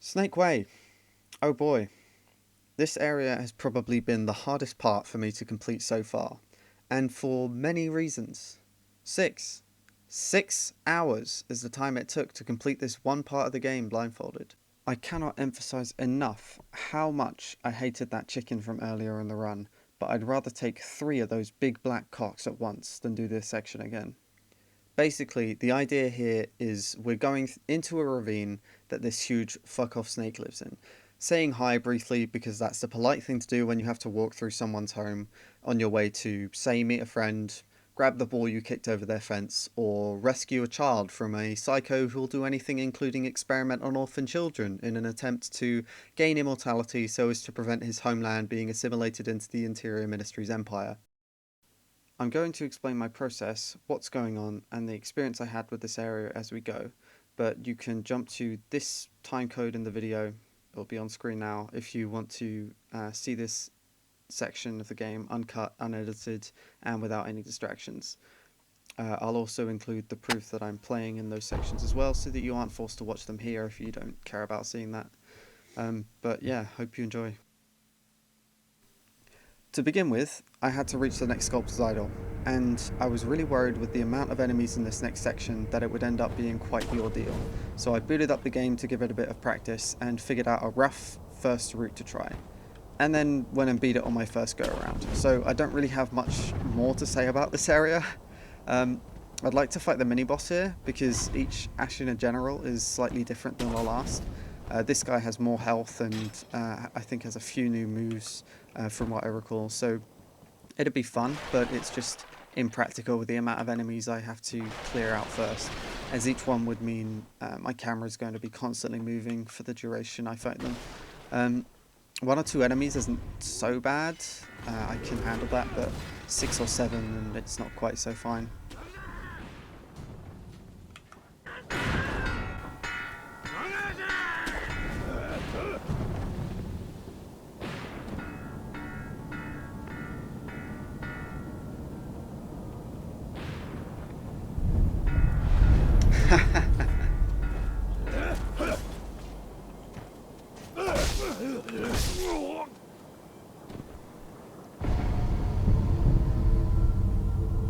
Snake Way. Oh boy. This area has probably been the hardest part for me to complete so far, and for many reasons. 6. 6 hours is the time it took to complete this one part of the game blindfolded. I cannot emphasize enough how much I hated that chicken from earlier in the run, but I'd rather take 3 of those big black cocks at once than do this section again. Basically, the idea here is we're going into a ravine that this huge fuck off snake lives in. Saying hi briefly because that's the polite thing to do when you have to walk through someone's home on your way to, say, meet a friend, grab the ball you kicked over their fence, or rescue a child from a psycho who'll do anything including experiment on orphan children in an attempt to gain immortality so as to prevent his homeland being assimilated into the Interior Ministry's empire. I'm going to explain my process, what's going on, and the experience I had with this area as we go, but you can jump to this timecode in the video, it'll be on screen now, if you want to see this section of the game uncut, unedited, and without any distractions. I'll also include the proof that I'm playing in those sections as well, so that you aren't forced to watch them here if you don't care about seeing that. But yeah, hope you enjoy. To begin with, I had to reach the next sculptor's idol, and I was really worried with the amount of enemies in this next section that it would end up being quite the ordeal. So I booted up the game to give it a bit of practice and figured out a rough first route to try. And then went and beat it on my first go around. So I don't really have much more to say about this area. I'd like to fight the mini-boss here, because each Ashina General is slightly different than the last. This guy has more health and I think has a few new moves from what I recall, so it'd be fun, but it's just impractical with the amount of enemies I have to clear out first, as each one would mean my camera is going to be constantly moving for the duration I fight them. 1 or 2 enemies isn't so bad, I can handle that, but 6 or 7 and it's not quite so fine.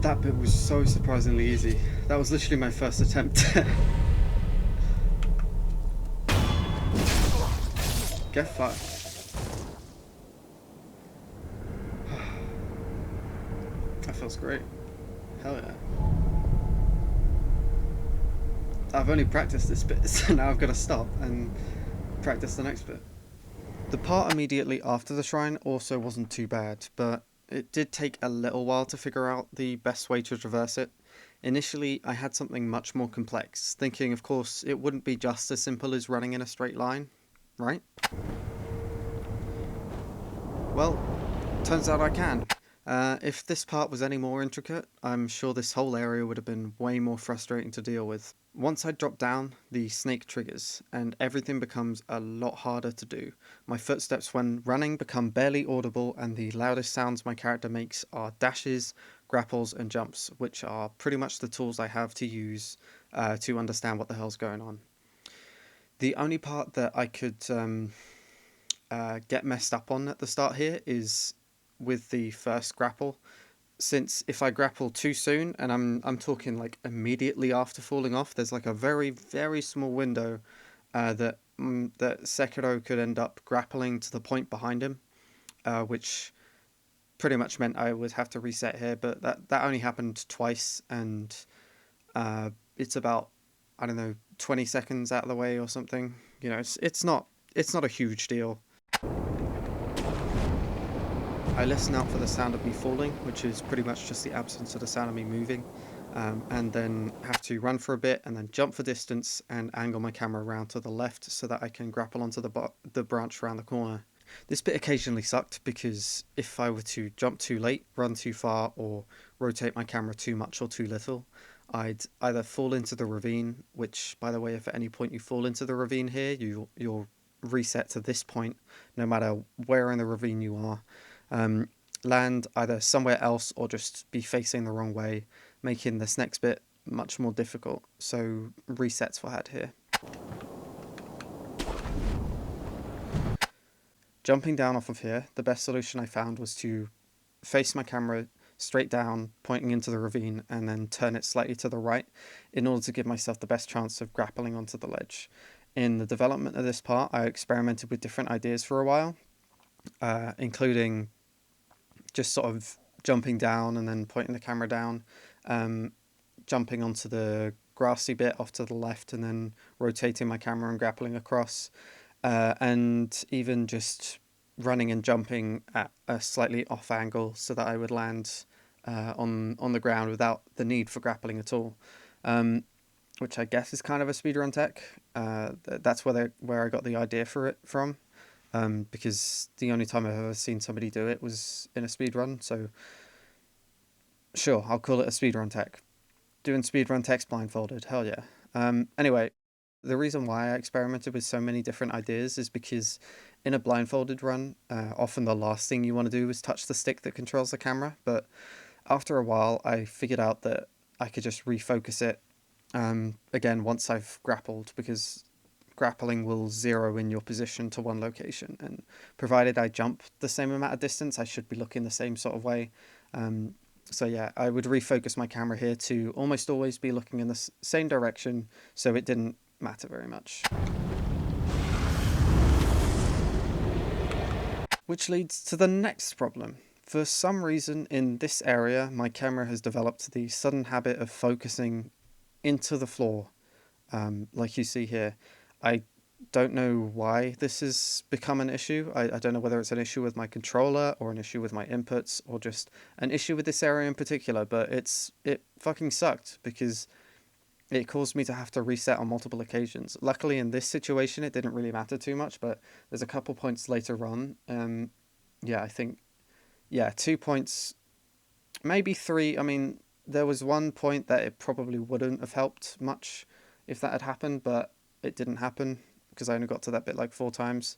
That bit was so surprisingly easy. That was literally my first attempt. Get fucked. That feels great. Hell yeah. I've only practiced this bit, so now I've got to stop and practice the next bit. The part immediately after the shrine also wasn't too bad, but it did take a little while to figure out the best way to traverse it. Initially, I had something much more complex, thinking of course it wouldn't be just as simple as running in a straight line, right? Well, turns out I can. If this part was any more intricate, I'm sure this whole area would have been way more frustrating to deal with. Once I drop down, the snake triggers, and everything becomes a lot harder to do. My footsteps when running become barely audible, and the loudest sounds my character makes are dashes, grapples, and jumps, which are pretty much the tools I have to use to understand what the hell's going on. The only part that I could get messed up on at the start here is with the first grapple, since if I grapple too soon, and I'm talking like immediately after falling off, there's like a very small window that Sekiro could end up grappling to the point behind him, which pretty much meant I would have to reset here, but that only happened twice, and it's about, I don't know, 20 seconds out of the way or something. You know, it's not a huge deal. I listen out for the sound of me falling, which is pretty much just the absence of the sound of me moving, and then have to run for a bit and then jump for distance and angle my camera around to the left so that I can grapple onto the branch around the corner. This bit occasionally sucked because if I were to jump too late, run too far, or rotate my camera too much or too little, I'd either fall into the ravine, which, by the way, if at any point you fall into the ravine here, you'll reset to this point, no matter where in the ravine you are. Land either somewhere else or just be facing the wrong way, making this next bit much more difficult. So resets were had here. Jumping down off of here, the best solution I found was to face my camera straight down, pointing into the ravine, and then turn it slightly to the right in order to give myself the best chance of grappling onto the ledge. In the development of this part, I experimented with different ideas for a while, including just sort of jumping down and then pointing the camera down, jumping onto the grassy bit off to the left and then rotating my camera and grappling across, and even just running and jumping at a slightly off angle so that I would land on the ground without the need for grappling at all, which I guess is kind of a speedrun tech. That's where I got the idea for it from, because the only time I've ever seen somebody do it was in a speedrun, so sure, I'll call it a speedrun tech. Doing speedrun techs blindfolded, hell yeah. Anyway, the reason why I experimented with so many different ideas is because in a blindfolded run, often the last thing you want to do is touch the stick that controls the camera, but after a while I figured out that I could just refocus it, again once I've grappled, because grappling will zero in your position to one location, and provided I jump the same amount of distance, I should be looking the same sort of way. So yeah, I would refocus my camera here to almost always be looking in the same direction, so it didn't matter very much. Which leads to the next problem. For some reason in this area, my camera has developed the sudden habit of focusing into the floor, like you see here. I don't know why this has become an issue. I don't know whether it's an issue with my controller or an issue with my inputs or just an issue with this area in particular, but it fucking sucked because it caused me to have to reset on multiple occasions. Luckily in this situation it didn't really matter too much, but there's a couple points later on. Yeah, I think, yeah, 2 points, maybe three. I mean, there was one point that it probably wouldn't have helped much if that had happened, but it didn't happen because I only got to that bit like 4 times.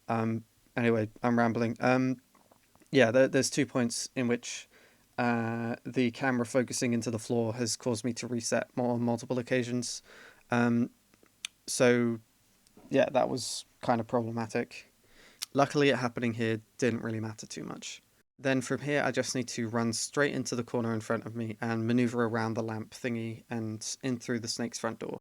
Anyway, I'm rambling. Yeah, there's 2 points in which the camera focusing into the floor has caused me to reset more on multiple occasions. So yeah, that was kind of problematic. Luckily, it happening here didn't really matter too much. Then from here, I just need to run straight into the corner in front of me and maneuver around the lamp thingy and in through the snake's front door.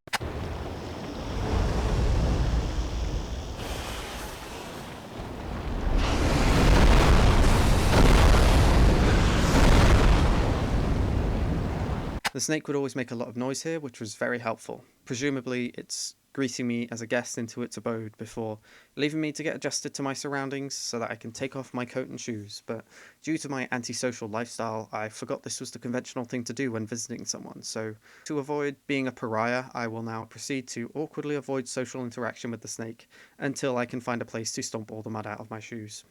The snake would always make a lot of noise here, which was very helpful. Presumably, it's greeting me as a guest into its abode before leaving me to get adjusted to my surroundings so that I can take off my coat and shoes, but due to my antisocial lifestyle, I forgot this was the conventional thing to do when visiting someone, so to avoid being a pariah, I will now proceed to awkwardly avoid social interaction with the snake until I can find a place to stomp all the mud out of my shoes.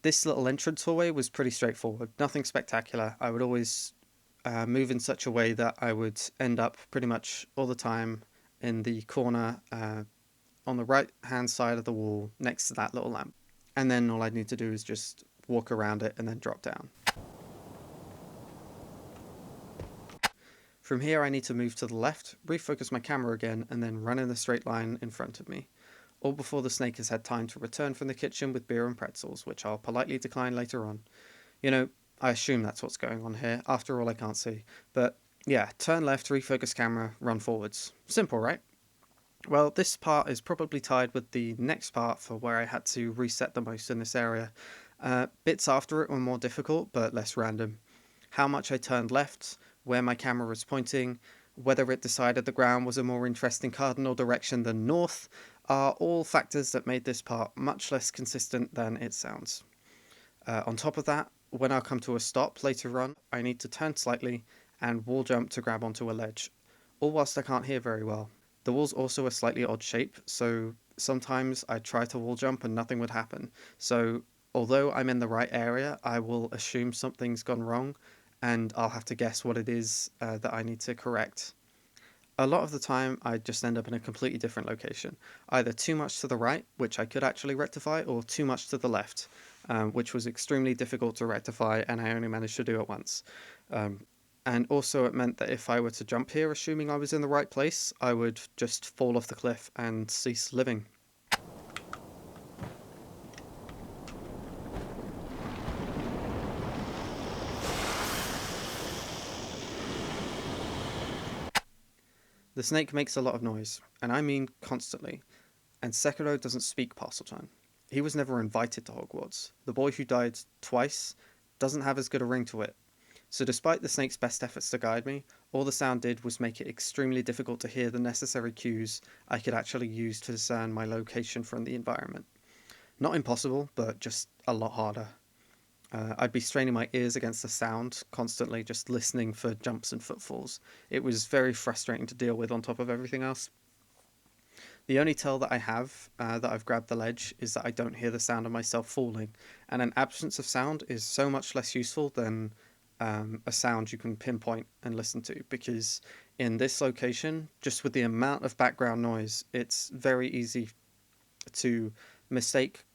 This little entrance hallway was pretty straightforward, nothing spectacular. I would always move in such a way that I would end up pretty much all the time in the corner on the right hand side of the wall next to that little lamp. And then all I need to do is just walk around it and then drop down. From here I need to move to the left, refocus my camera again, and then run in a straight line in front of me. All before the snake has had time to return from the kitchen with beer and pretzels, which I'll politely decline later on. You know, I assume that's what's going on here. After all, I can't see. But yeah, turn left, refocus camera, run forwards. Simple, right? Well, this part is probably tied with the next part for where I had to reset the most in this area. Bits after it were more difficult, but less random. How much I turned left, where my camera was pointing, whether it decided the ground was a more interesting cardinal direction than north, are all factors that made this part much less consistent than it sounds. On top of that, when I come to a stop later on, I need to turn slightly and wall jump to grab onto a ledge, all whilst I can't hear very well. The wall's also a slightly odd shape, so sometimes I try to wall jump and nothing would happen. So although I'm in the right area, I will assume something's gone wrong and I'll have to guess what it is that I need to correct. A lot of the time, I just end up in a completely different location, either too much to the right, which I could actually rectify, or too much to the left, which was extremely difficult to rectify, and I only managed to do it once. And also it meant that if I were to jump here, assuming I was in the right place, I would just fall off the cliff and cease living. The snake makes a lot of noise, and I mean constantly, and Sekiro doesn't speak Parseltongue. He was never invited to Hogwarts. The boy who died twice doesn't have as good a ring to it. So despite the snake's best efforts to guide me, all the sound did was make it extremely difficult to hear the necessary cues I could actually use to discern my location from the environment. Not impossible, but just a lot harder. I'd be straining my ears against the sound, constantly just listening for jumps and footfalls. It was very frustrating to deal with on top of everything else. The only tell that I have that I've grabbed the ledge is that I don't hear the sound of myself falling, and an absence of sound is so much less useful than a sound you can pinpoint and listen to, because in this location, just with the amount of background noise, it's very easy to mistake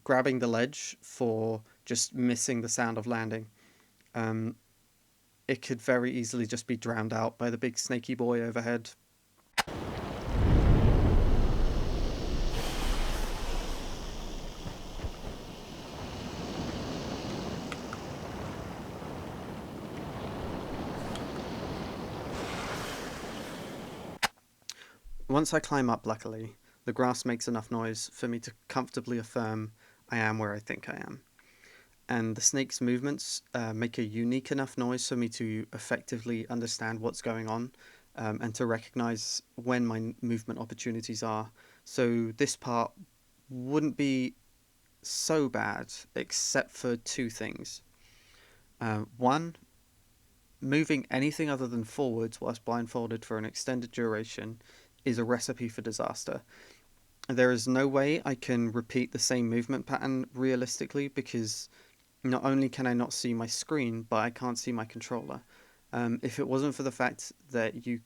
grabbing the ledge for just missing the sound of landing. Um, it could very easily just be drowned out by the big snaky boy overhead. Once I climb up, luckily, the grass makes enough noise for me to comfortably affirm I am where I think I am. And the snake's movements make a unique enough noise for me to effectively understand what's going on, and to recognize when my movement opportunities are. So this part wouldn't be so bad, except for two things. One, moving anything other than forwards whilst blindfolded for an extended duration is a recipe for disaster. There is no way I can repeat the same movement pattern realistically, because not only can I not see my screen, but I can't see my controller. If it wasn't for the fact that you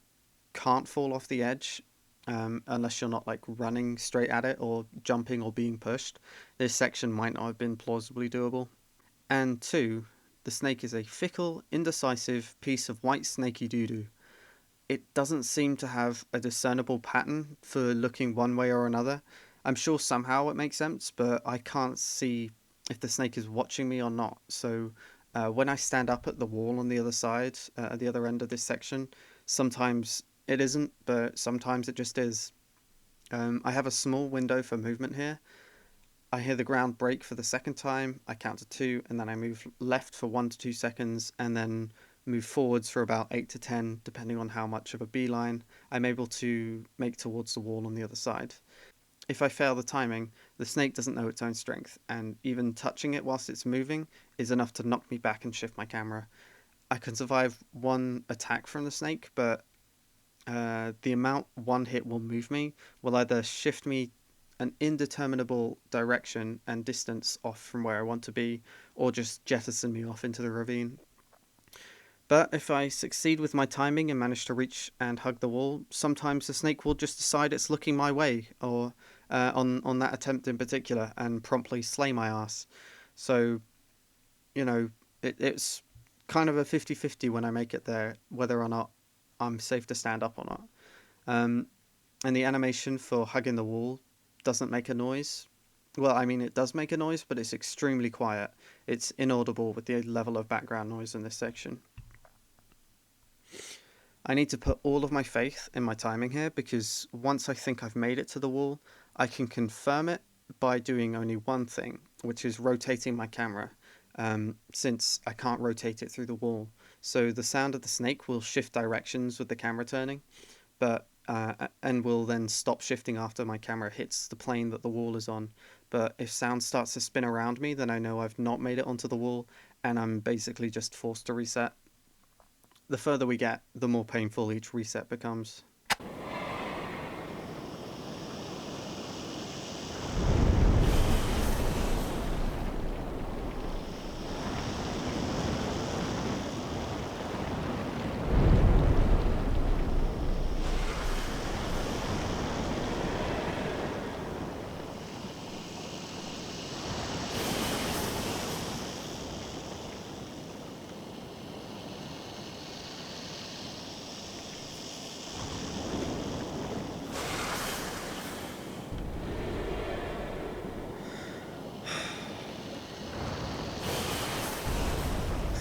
can't fall off the edge, unless you're not like running straight at it or jumping or being pushed, this section might not have been plausibly doable. And two, the snake is a fickle, indecisive piece of white snaky doo-doo. It doesn't seem to have a discernible pattern for looking one way or another. I'm sure somehow it makes sense, but I can't see if the snake is watching me or not. So when I stand up at the wall on the other side, at the other end of this section, sometimes it isn't, but sometimes it just is. I have a small window for movement here. I hear the ground break for the second time, I count to two, and then I move left for 1 to 2 seconds, and then move forwards for about 8 to 10, depending on how much of a beeline I'm able to make towards the wall on the other side. If I fail the timing, the snake doesn't know its own strength, and even touching it whilst it's moving is enough to knock me back and shift my camera. I can survive one attack from the snake, but the amount one hit will move me will either shift me an indeterminable direction and distance off from where I want to be, or just jettison me off into the ravine. But if I succeed with my timing and manage to reach and hug the wall, sometimes the snake will just decide it's looking my way, or on that attempt in particular, and promptly slay my ass. So, you know, it's kind of a 50-50 when I make it there, whether or not I'm safe to stand up or not. Um, and the animation for hugging the wall doesn't make a noise. Well, I mean, it does make a noise, but it's extremely quiet. It's inaudible with the level of background noise in this section. I need to put all of my faith in my timing here, because once I think I've made it to the wall, I can confirm it by doing only one thing, which is rotating my camera, since I can't rotate it through the wall. So the sound of the snake will shift directions with the camera turning, but and will then stop shifting after my camera hits the plane that the wall is on. But if sound starts to spin around me, then I know I've not made it onto the wall, and I'm basically just forced to reset. The further we get, the more painful each reset becomes.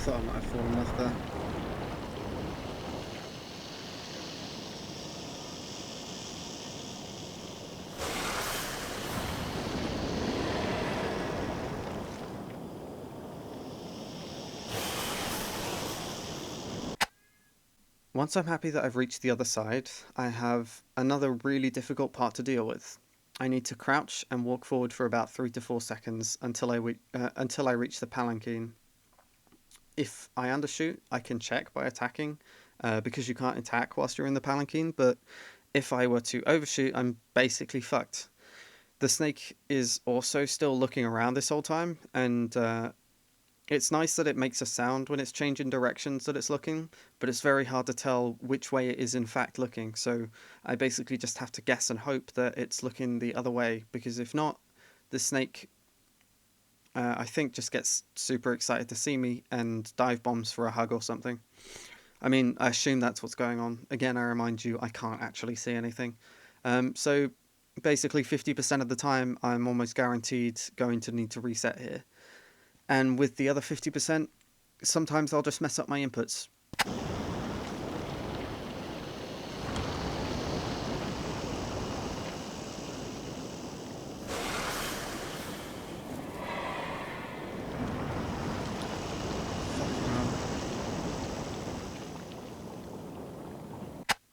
Thought I might have fallen off there. Once I'm happy that I've reached the other side, I have another really difficult part to deal with. I need to crouch and walk forward for about 3 to 4 seconds until I reach the palanquin. If I undershoot, I can check by attacking, because you can't attack whilst you're in the palanquin, but if I were to overshoot, I'm basically fucked. The snake is also still looking around this whole time, and it's nice that it makes a sound when it's changing directions that it's looking, but it's very hard to tell which way it is in fact looking, so I basically just have to guess and hope that it's looking the other way, because if not, the snake, I think, just gets super excited to see me and dive bombs for a hug or something. I mean, I assume that's what's going on. Again, I remind you, I can't actually see anything. So basically 50% of the time, I'm almost guaranteed going to need to reset here. And with the other 50%, sometimes I'll just mess up my inputs.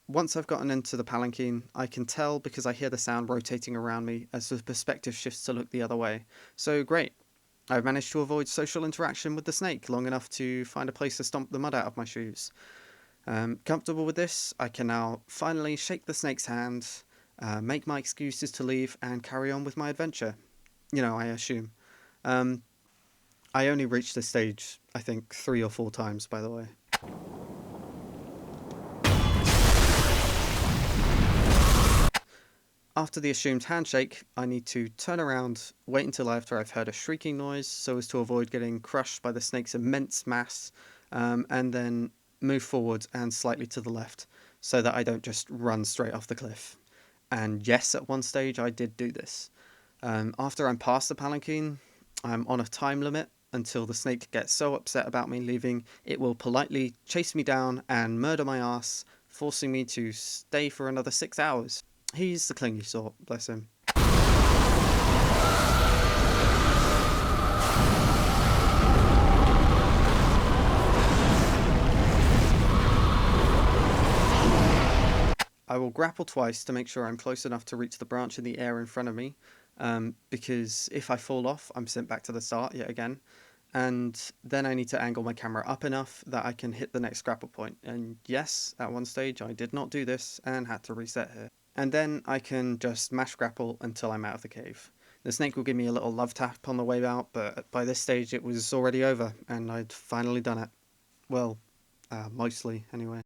Once I've gotten into the palanquin, I can tell because I hear the sound rotating around me as the perspective shifts to look the other way. So great. I've managed to avoid social interaction with the snake long enough to find a place to stomp the mud out of my shoes. Comfortable with this, I can now finally shake the snake's hand, make my excuses to leave, and carry on with my adventure. You know, I assume. Um, I only reached this stage, I think, 3 or 4 times, by the way. After the assumed handshake, I need to turn around, wait until after I've heard a shrieking noise so as to avoid getting crushed by the snake's immense mass, and then move forward and slightly to the left so that I don't just run straight off the cliff. And yes, at one stage I did do this. After I'm past the palanquin, I'm on a time limit until the snake gets so upset about me leaving, it will politely chase me down and murder my ass, forcing me to stay for another 6 hours. He's the clingy sort, bless him. I will grapple twice to make sure I'm close enough to reach the branch in the air in front of me, because if I fall off, I'm sent back to the start yet again. And then I need to angle my camera up enough that I can hit the next grapple point. And yes, at one stage I did not do this and had to reset here. And then I can just mash grapple until I'm out of the cave. The snake will give me a little love tap on the way out, but by this stage it was already over, and I'd finally done it. Well, mostly, anyway.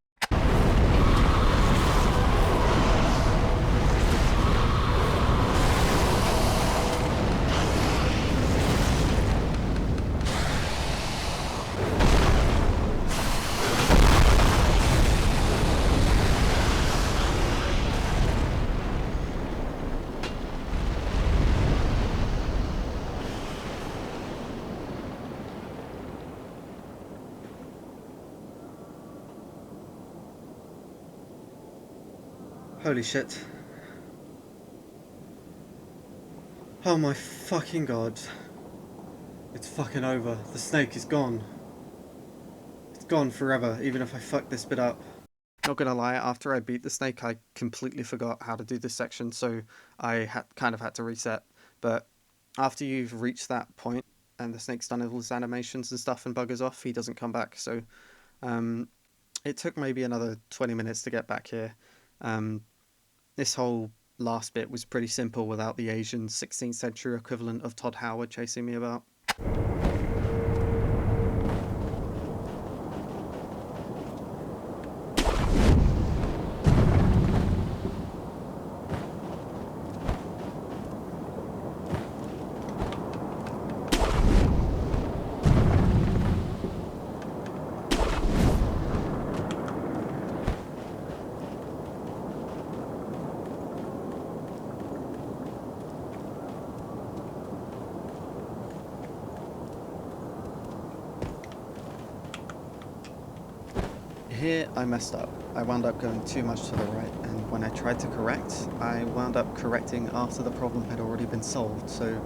Holy shit. Oh my fucking god. It's fucking over. The snake is gone. It's gone forever, even if I fuck this bit up. Not gonna lie, after I beat the snake, I completely forgot how to do this section, so I kind of had to reset. But after you've reached that point, and the snake's done all his animations and stuff and buggers off, he doesn't come back, so it took maybe another 20 minutes to get back here. This whole last bit was pretty simple without the Asian 16th century equivalent of Todd Howard chasing me about. Here I messed up. I wound up going too much to the right, and when I tried to correct, I wound up correcting after the problem had already been solved, so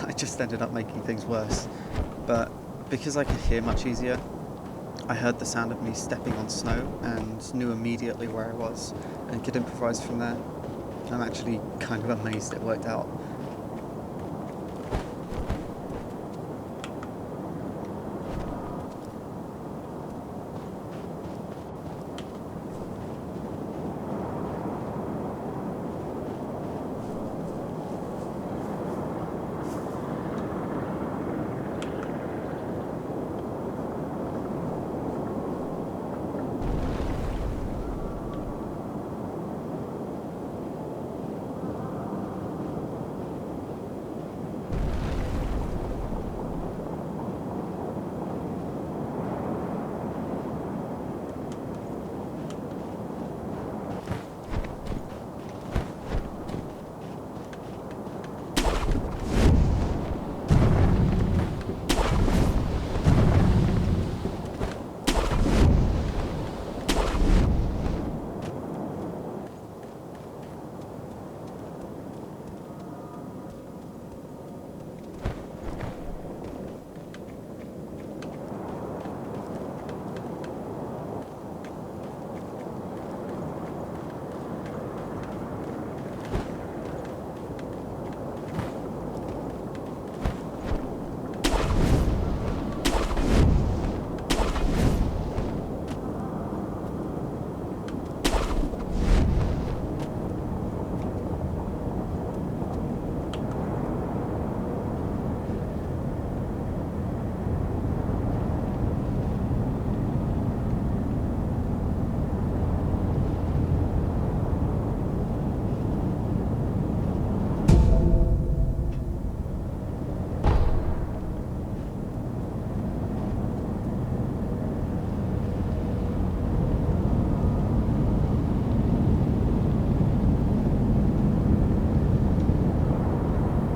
I just ended up making things worse. But because I could hear much easier, I heard the sound of me stepping on snow and knew immediately where I was and could improvise from there. I'm actually kind of amazed it worked out.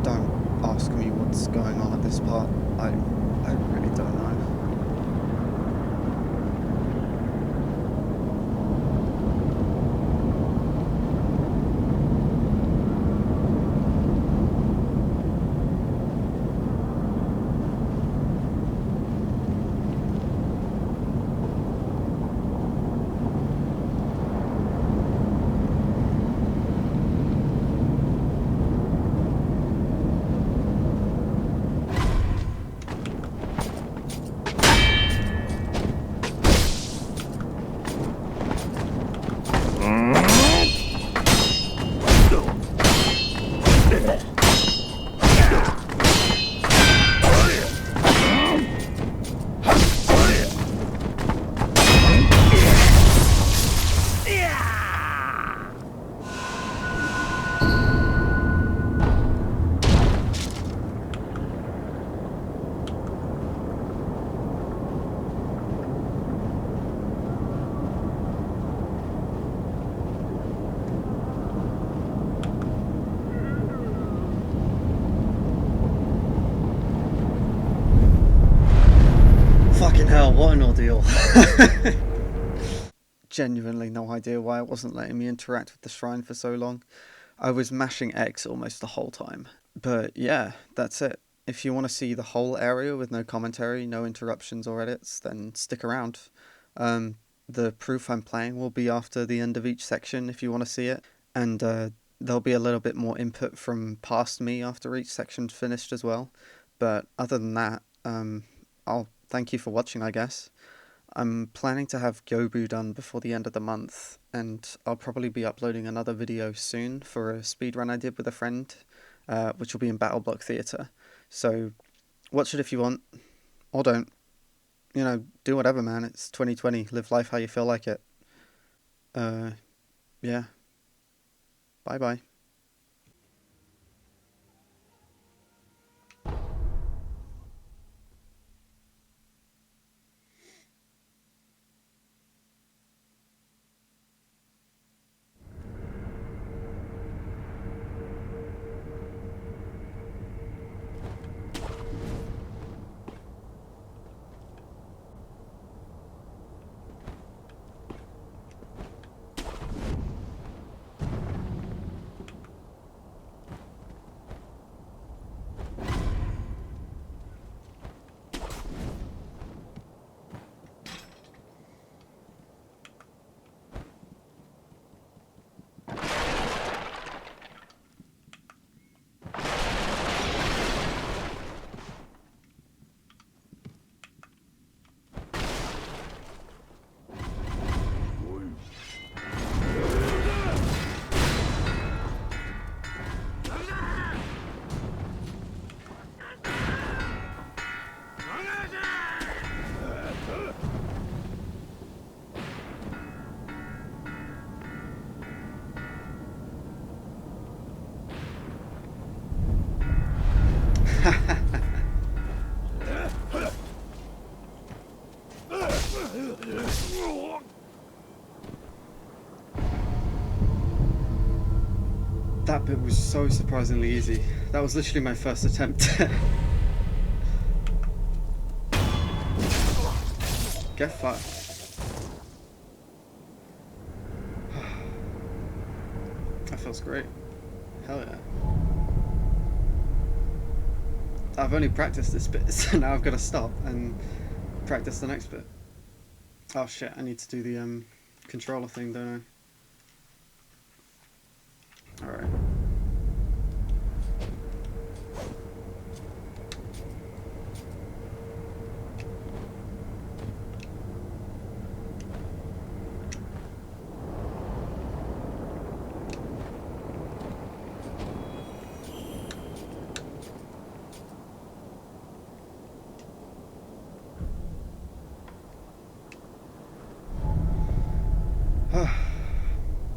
Don't ask me what's going on at this part. I really don't know. Fucking hell, what an ordeal. Genuinely no idea why it wasn't letting me interact with the shrine for so long. I was mashing X almost the whole time. But yeah, that's it. If you want to see the whole area with no commentary, no interruptions or edits, then stick around. The proof I'm playing will be after the end of each section if you want to see it. And there'll be a little bit more input from past me after each section's finished as well. But other than that, I'll thank you for watching, I guess. I'm planning to have Gyuobu done before the end of the month, and I'll probably be uploading another video soon for a speedrun I did with a friend, which will be in Battle Block Theatre. So watch it if you want, or don't. You know, do whatever, man. It's 2020. Live life how you feel like it. Yeah. Bye-bye. That bit was so surprisingly easy. That was literally my first attempt. Get fucked. That feels great. Hell yeah. I've only practiced this bit, so now I've got to stop and practice the next bit. Oh shit, I need to do the controller thing, don't I? Alright.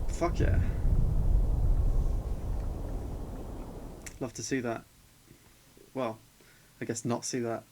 Fuck yeah. Love to see that. Well, I guess not see that.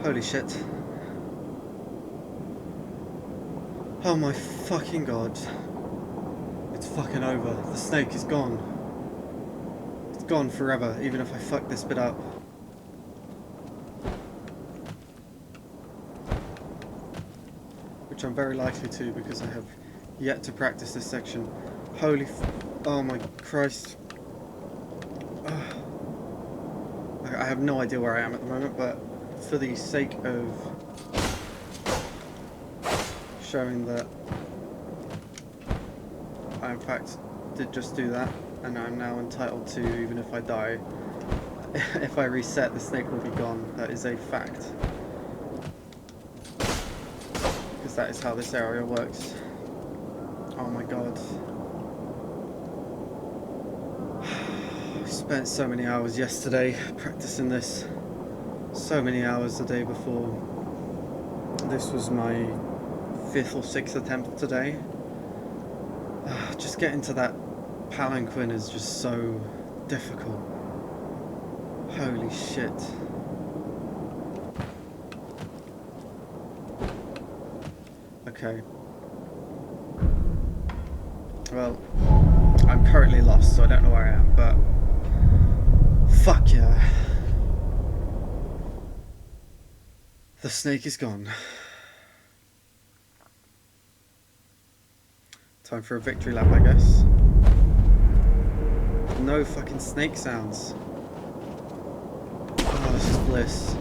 Holy shit. Oh my fucking god. It's fucking over. The snake is gone. It's gone forever, even if I fuck this bit up. Which I'm very likely to, because I have yet to practice this section. Holy oh my Christ. I have no idea where I am at the moment, but for the sake of showing that I in fact did just do that, and I'm now entitled to, even if I die, if I reset, the snake will be gone. That is a fact. that is how this area works. Oh my god. I spent so many hours yesterday practicing this. So many hours the day before. This was my 5th or 6th attempt today. Just getting to that palanquin is just so difficult. Holy shit. Okay. Well, I'm currently lost, so I don't know where I am, but fuck yeah. The snake is gone. Time for a victory lap, I guess. No fucking snake sounds. Oh, this is bliss.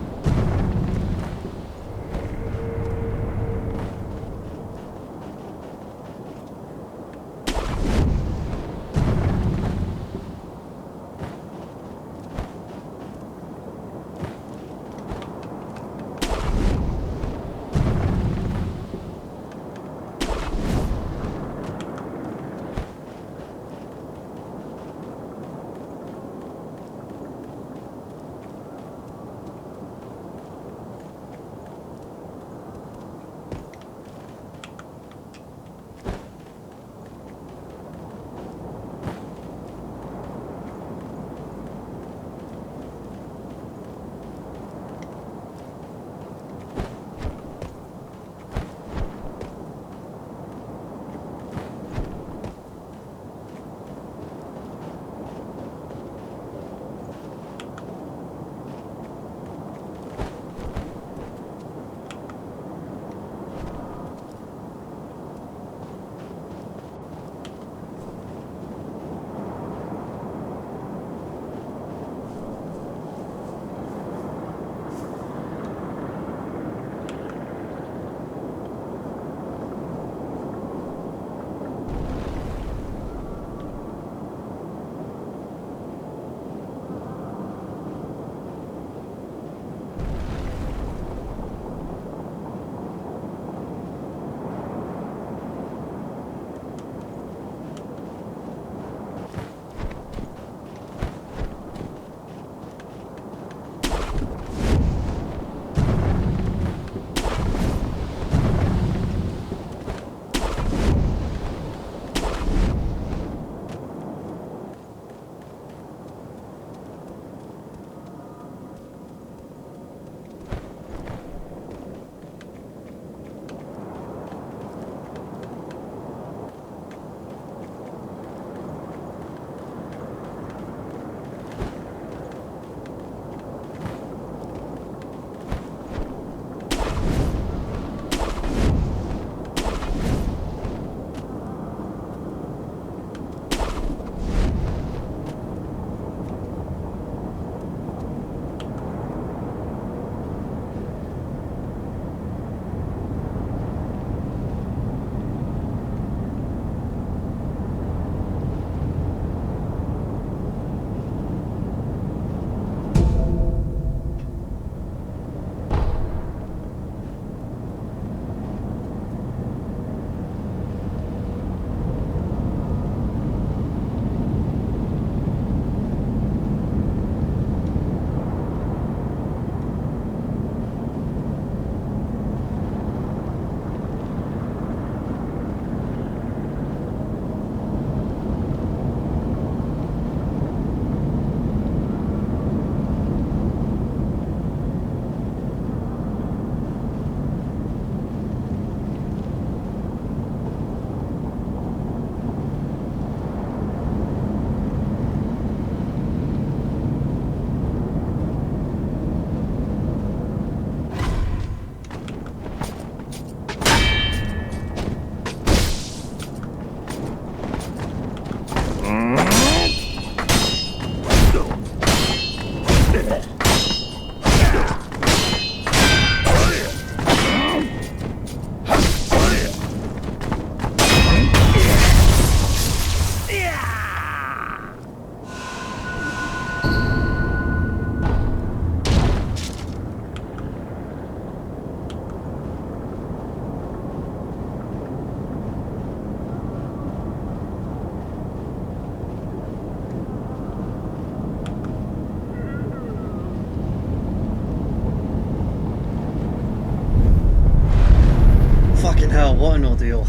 fucking hell, what an ordeal.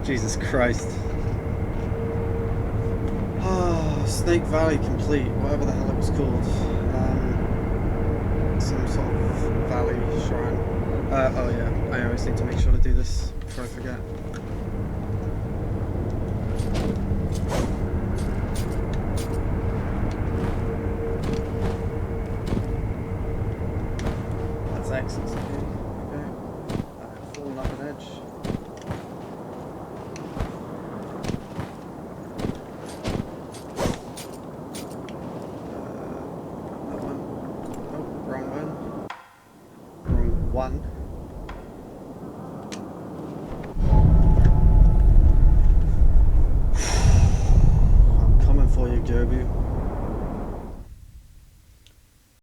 Jesus Christ. Oh, Snake Valley complete, whatever the hell it was called. Some sort of valley shrine. Oh yeah, I always need to make sure to do this before I forget. That's excellent. Okay. Falling off an edge. That one. Oh, wrong one. Wrong one.